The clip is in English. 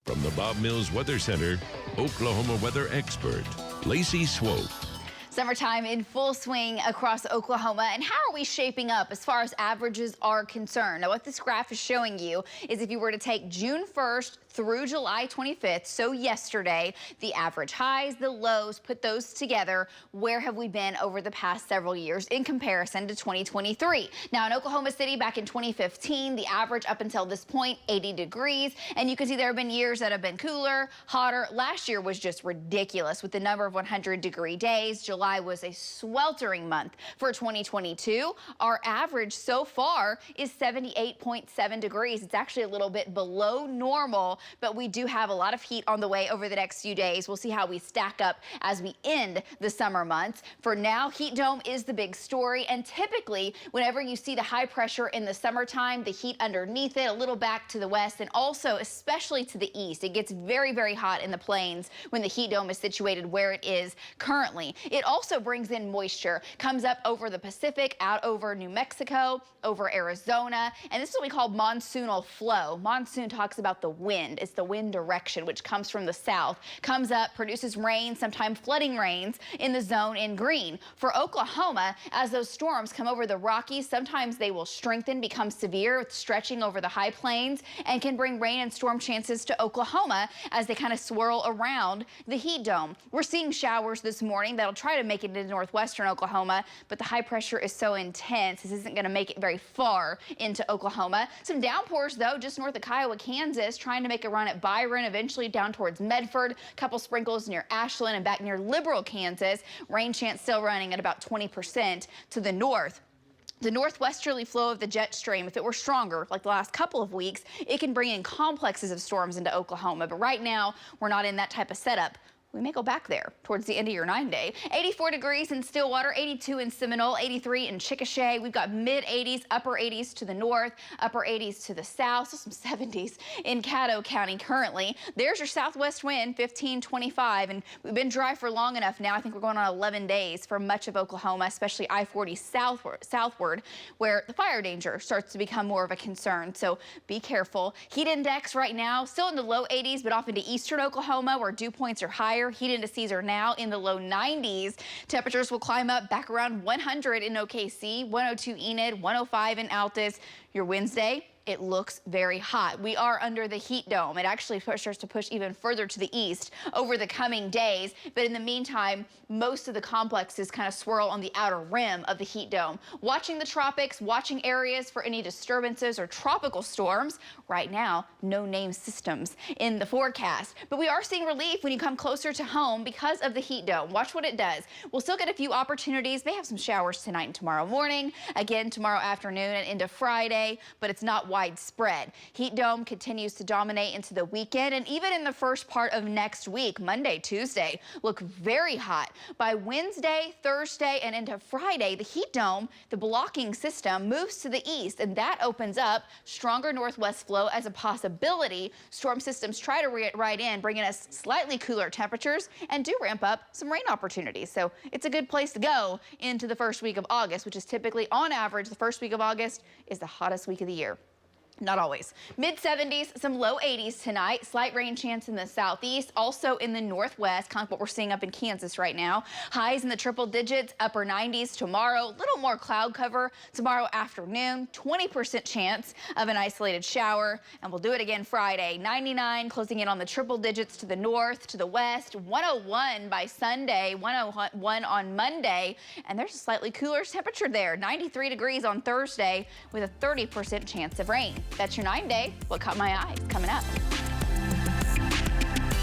From the Bob Mills Weather Center, Oklahoma weather expert, Lacey Swope. Summertime in full swing across Oklahoma, and how are we shaping up as far as averages are concerned? Now, what this graph is showing you is if you were to take June 1st through July 25th, so yesterday, the average highs, the lows, put those together, where have we been over the past several years in comparison to 2023? Now, in Oklahoma City back in 2015, the average up until this point, 80 degrees, and you can see there have been years that have been cooler, hotter. Last year was just ridiculous with the number of 100-degree days. July was a sweltering month for 2022. Our average so far is 78.7 degrees. It's actually a little bit below normal, but we do have a lot of heat on the way over the next few days. We'll see how we stack up as we end the summer months. For now, heat dome is the big story, and typically whenever you see the high pressure in the summertime, the heat underneath it, a little back to the west, and also especially to the east. It gets very, very hot in the plains when the heat dome is situated where it is currently. It also brings in moisture, comes up over the Pacific, out over New Mexico, over Arizona, and this is what we call monsoonal flow. Monsoon talks about the wind. It's the wind direction, which comes from the south, comes up, produces rain, sometimes flooding rains in the zone in green. For Oklahoma, as those storms come over the Rockies, sometimes they will strengthen, become severe, stretching over the high plains, and can bring rain and storm chances to Oklahoma as they kind of swirl around the heat dome. We're seeing showers this morning that'll try to make it into northwestern Oklahoma, but the high pressure is so intense, this isn't going to make it very far into Oklahoma. Some downpours, though, just north of Kiowa, Kansas, trying to make a run at Byron, eventually down towards Medford. A couple sprinkles near Ashland and back near Liberal, Kansas. Rain chance still running at about 20% to the north. The northwesterly flow of the jet stream, if it were stronger like the last couple of weeks, it can bring in complexes of storms into Oklahoma. But right now, we're not in that type of setup. We may go back there towards the end of your 9-day. 84 degrees in Stillwater, 82 in Seminole, 83 in Chickasha. We've got mid-80s, upper 80s to the north, upper 80s to the south, so some 70s in Caddo County currently. There's your southwest wind, 15, 25, and we've been dry for long enough now. I think we're going on 11 days for much of Oklahoma, especially I-40 southward, where the fire danger starts to become more of a concern, so be careful. Heat index right now, still in the low 80s, but off into eastern Oklahoma, where dew points are higher. Heat indices are now in the low 90s. Temperatures will climb up back around 100 in OKC, 102 Enid, 105 in Altus. Your Wednesday, it looks very hot. We are under the heat dome. It actually starts to push even further to the east over the coming days. But in the meantime, most of the complexes kind of swirl on the outer rim of the heat dome. Watching the tropics, watching areas for any disturbances or tropical storms. Right now, no named systems in the forecast. But we are seeing relief when you come closer to home because of the heat dome. Watch what it does. We'll still get a few opportunities. May have some showers tonight and tomorrow morning. Again, tomorrow afternoon and into Friday, but it's not widespread. Heat dome continues to dominate into the weekend, and even in the first part of next week, Monday, Tuesday, look very hot. By Wednesday, Thursday, and into Friday, the heat dome, the blocking system, moves to the east, and that opens up stronger northwest flow as a possibility. Storm systems try to ride in, bringing us slightly cooler temperatures and do ramp up some rain opportunities. So it's a good place to go into the first week of August, which is typically, on average, the first week of August is the hottest week of the year. Not always. Mid-70s, some low 80s tonight. Slight rain chance in the southeast, also in the northwest, kind of what we're seeing up in Kansas right now. Highs in the triple digits, upper 90s tomorrow. Little more cloud cover tomorrow afternoon. 20% chance of an isolated shower, and we'll do it again Friday. 99 closing in on the triple digits to the north, to the west. 101 by Sunday, 101 on Monday, and there's a slightly cooler temperature there. 93 degrees on Thursday with a 30% chance of rain. That's your 9-day. What caught my eye? Coming up.